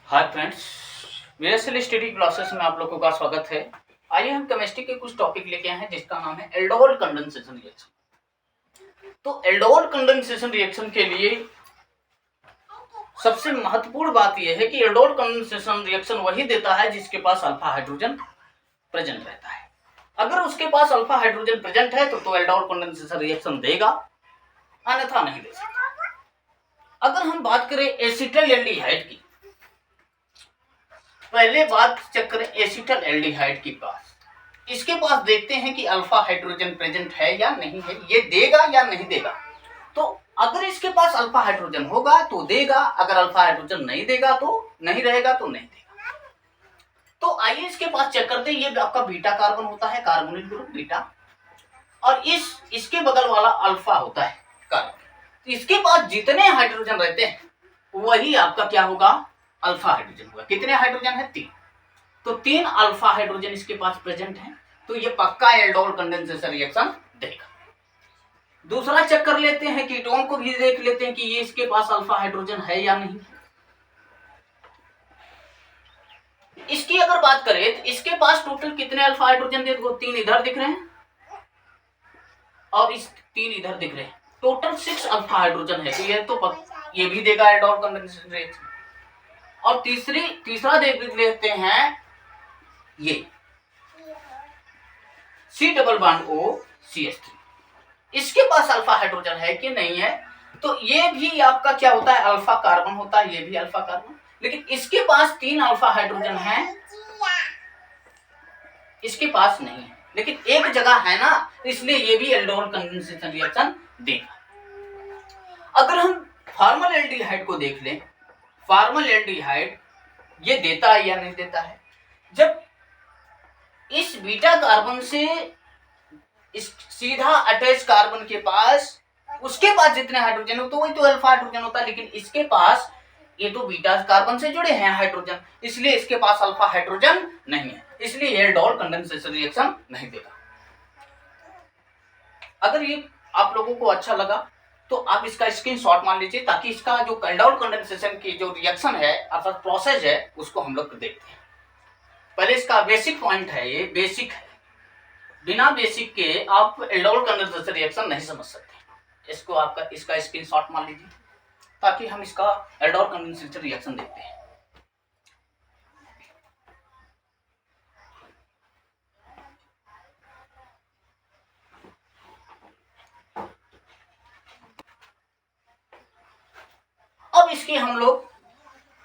Hi friends, VSL study classes में आप लोगों का स्वागत है। आइए हम केमिस्ट्री के कुछ टॉपिक लेके आए हैं जिसका नाम है एल्डोल कंडेंसेशन रिएक्शन। तो एल्डोल कंडेंसेशन रिएक्शन के लिए सबसे महत्वपूर्ण बात यह है कि एल्डोल कंडेंसेशन रिएक्शन वही देता है जिसके पास अल्फा हाइड्रोजन प्रेजेंट रहता है। अगर उसके पास अल्फा हाइड्रोजन प्रेजेंट है तो एल्डोल कंडेंसेशन रिएक्शन देगा, अन्यथा नहीं दे सकता। अगर हम बात करें एसिटल एल्डिहाइड की, पहले बात चेक करें एसिटल एल्डिहाइड के पास। इसके पास देखते हैं कि अल्फा हाइड्रोजन प्रेजेंट है या नहीं है, ये देगा या नहीं देगा। तो अगर इसके पास अल्फा हाइड्रोजन होगा तो देगा, अगर अल्फा हाइड्रोजन नहीं देगा तो नहीं रहेगा, तो नहीं देगा। तो आइए इसके पास चेक करते हैं। ये आपका बीटा कार्बन होता है, कार्बोनिल ग्रुप बीटा, और इसके बगल वाला अल्फा होता है कार्बन। इसके पास जितने हाइड्रोजन रहते हैं वही आपका क्या होगा, अल्फा हाइड्रोजन होगा। कितने हाइड्रोजन है? 3। तो 3 अल्फा हाइड्रोजन इसके पास प्रेजेंट है, तो ये पक्का एल्डोल कंडेंसेशन रिएक्शन देगा। दूसरा चेक कर लेते हैं, कीटोन को भी देख लेते हैं कि ये इसके पास अल्फा हाइड्रोजन है या नहीं। इसकी अगर बात करें तो इसके पास टोटल कितने अल्फा हाइड्रोजन देखो, 3 इधर दिख रहे हैं और इस 3 इधर दिख रहे हैं, टोटल 6 अल्फा हाइड्रोजन है। तो ये भी देगा एल्डोल कंडेंसेशन रिएक्शन। और तीसरा देख लेते हैं, ये C+O CH3, इसके पास अल्फा हाइड्रोजन है कि नहीं है। तो ये भी आपका क्या होता है, अल्फा कार्बन होता है, ये भी अल्फा कार्बन। लेकिन इसके पास 3 अल्फा हाइड्रोजन है, इसके पास नहीं है, लेकिन एक जगह है ना, इसलिए ये भी एल्डोल कंडेंसेशन रिएक्शन देगा। अगर हम फॉर्मल एल्डिहाइड को देख लें, फॉर्मल एल्डिहाइड ये देता है या नहीं देता है। जब इस बीटा कार्बन से इस सीधा अटैच कार्बन के पास, उसके पास जितने हाइड्रोजन हो तो वही तो अल्फा हाइड्रोजन होता है, लेकिन इसके पास ये तो बीटा कार्बन से जुड़े हैं हाइड्रोजन, इसलिए इसके पास अल्फा हाइड्रोजन नहीं है, इसलिए एल्डोल कंडेंसेशन रिएक्शन नहीं देगा। अगर ये आप लोगों को अच्छा लगा तो आप इसका स्क्रीनशॉट मान लीजिए, ताकि इसका जो एल्डोल कंडेंसेशन की जो रिएक्शन है अर्थात प्रोसेस है उसको हम लोग देखते हैं। पहले इसका बेसिक पॉइंट है, ये बेसिक है, बिना बेसिक के आप एल्डोल कंडेंसेशन रिएक्शन नहीं समझ सकते। इसका स्क्रीनशॉट मान लीजिए, ताकि हम इसका एल्डोल कंडेंसेशन रिएक्शन देखते हैं। अब इसकी हम लोग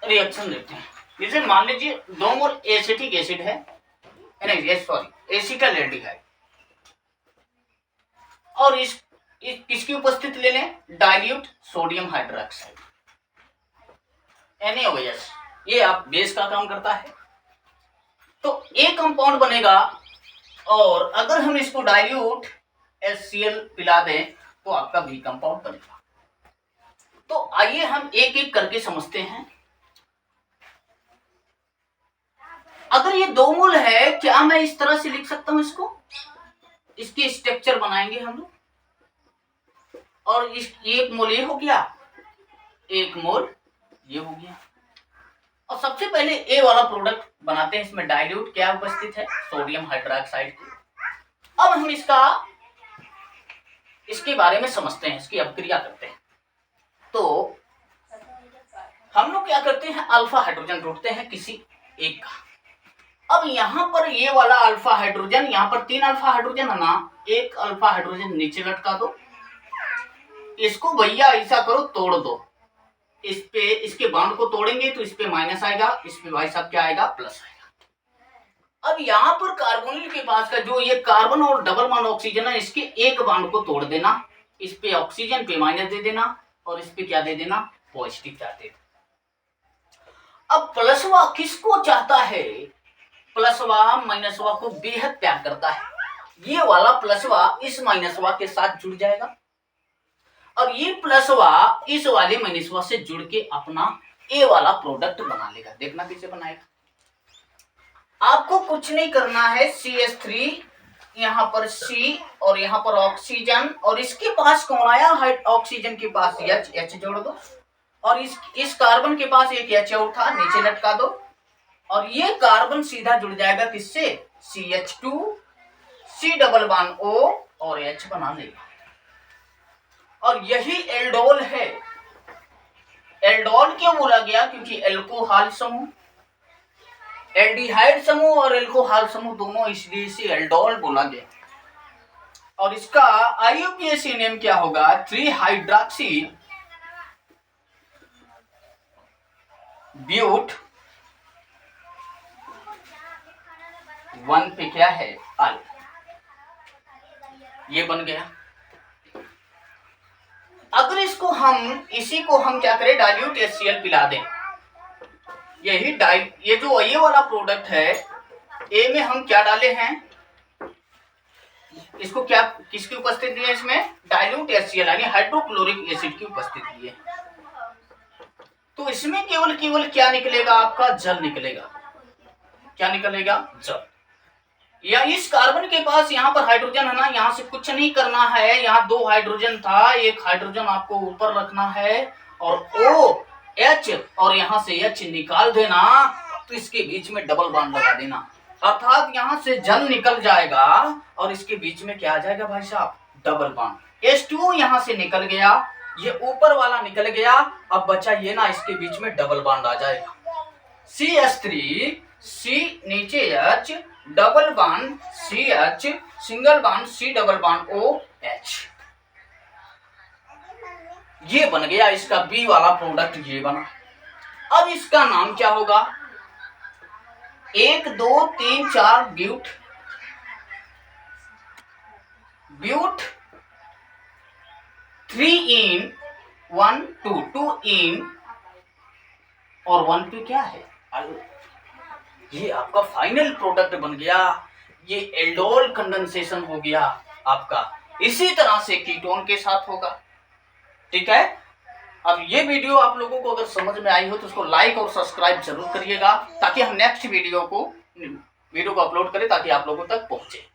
रिएक्शन देखते हैं। जैसे मान लीजिए 2 मोल एसिटिक एसिड है, एसिटल एल्डिहाइड, और इसकी उपस्थिति ले लें डाइल्यूट सोडियम हाइड्रोक्साइड NaOH, ये आप बेस का काम करता है। तो एक कंपाउंड बनेगा, और अगर हम इसको डाइल्यूट HCl पिला दें तो आपका बी कंपाउंड बनेगा। तो आइए हम एक एक करके समझते हैं। अगर ये 2 मोल है, क्या मैं इस तरह से लिख सकता हूं इसको, इसकी स्ट्रक्चर बनाएंगे हम लोग, और इस 1 मोल ये हो गया, 1 मोल ये हो गया, और सबसे पहले ए वाला प्रोडक्ट बनाते हैं। इसमें डाइल्यूट क्या उपस्थित है, सोडियम हाइड्रोक्साइड। अब हम इसके बारे में समझते हैं, इसकी अभिक्रिया करते हैं। तो हम लोग क्या करते हैं, अल्फा हाइड्रोजन ढूंढते हैं किसी एक का। अब यहां पर ये वाला अल्फा हाइड्रोजन, यहां पर 3 अल्फा हाइड्रोजन है ना, एक अल्फा हाइड्रोजन नीचे लटका दो, इसको भैया ऐसा करो तोड़ दो, इस पे इसके बॉन्ड को तोड़ेंगे तो इस पे माइनस आएगा, इस पे भाई साहब क्या आएगा, प्लस आएगा। अब यहाँ पर कार्बोनिल के पास का जो ये कार्बन और डबल बॉन्ड ऑक्सीजन है, इसके एक बॉन्ड को तोड़ देना, इस पे ऑक्सीजन पे माइनस दे देना, और इस पे क्या दे देना, पॉजिटिव चार्ज दे देना। अब प्लसवा किसको चाहता है, प्लसवा माइनसवा को बेहद प्यार करता है। ये वाला प्लसवा इस माइनसवा के साथ जुड़ जाएगा, और ये प्लसवा इस वाले माइनसवा से जुड़ के अपना ए वाला प्रोडक्ट बना लेगा। देखना कैसे बनाएगा। आपको कुछ नहीं करना है, CH3 यहाँ पर C और यहाँ पर ऑक्सीजन, और इसके पास कौन आया, ऑक्सीजन के पास H जोड़ दो, और इस कार्बन के पास एक H था, नीचे लटका दो और ये कार्बन सीधा जुड़ जाएगा किससे, CH2, C double bond O और H बना लेगा। और यही एल्डोल है। एल्डोल क्यों बोला गया, क्योंकि एल्कोहल समूह, एल्डिहाइड समूह और एल्कोहल समूह दोनों, इसलिए इसे एल्डोल बोला गया। और इसका IUPAC नेम क्या होगा, 3 हाइड्रोक्सी ब्यूट 1 पे क्या है, अल। ये बन गया। अगर इसी को हम क्या करें, डाइल्यूट HCl पिला दें, ये जो ये वाला प्रोडक्ट है, ए में हम क्या डाले हैं, इसको क्या, किसकी उपस्थिति है इसमें, डाइल्यूट HCl यानी हाइड्रोक्लोरिक एसिड की उपस्थिति है। तो इसमें केवल क्या निकलेगा, आपका जल निकलेगा। क्या निकलेगा, जल। या इस कार्बन के पास यहाँ पर हाइड्रोजन है ना, यहाँ से कुछ नहीं करना है, यहाँ 2 हाइड्रोजन था, एक हाइड्रोजन आपको ऊपर रखना है और OH और यहाँ से H निकाल देना, तो इसके बीच में डबल बॉन्ड लगा देना, अर्थात यहाँ से जल निकल जाएगा और इसके बीच में क्या आ जाएगा भाई साहब, डबल बॉन्ड। H2O यहाँ से निकल गया, ये ऊपर वाला निकल गया, अब बचा ये ना, इसके बीच में डबल बॉन्ड आ जाएगा, CH3, C नीचे H, double bond CH, single bond C double bond OH। ये बन गया इसका B वाला प्रोडक्ट, ये बना। अब इसका नाम क्या होगा, 1 2 3 4 ब्यूट 3 in 1 2 in और 1 पे क्या है, ये आपका फाइनल प्रोडक्ट बन गया। ये एल्डोल कंडेंसेशन हो गया आपका। इसी तरह से कीटोन के साथ होगा, ठीक है। अब ये वीडियो आप लोगों को अगर समझ में आई हो तो उसको लाइक और सब्सक्राइब जरूर करिएगा, ताकि हम नेक्स्ट वीडियो को अपलोड करें, ताकि आप लोगों तक पहुंचे।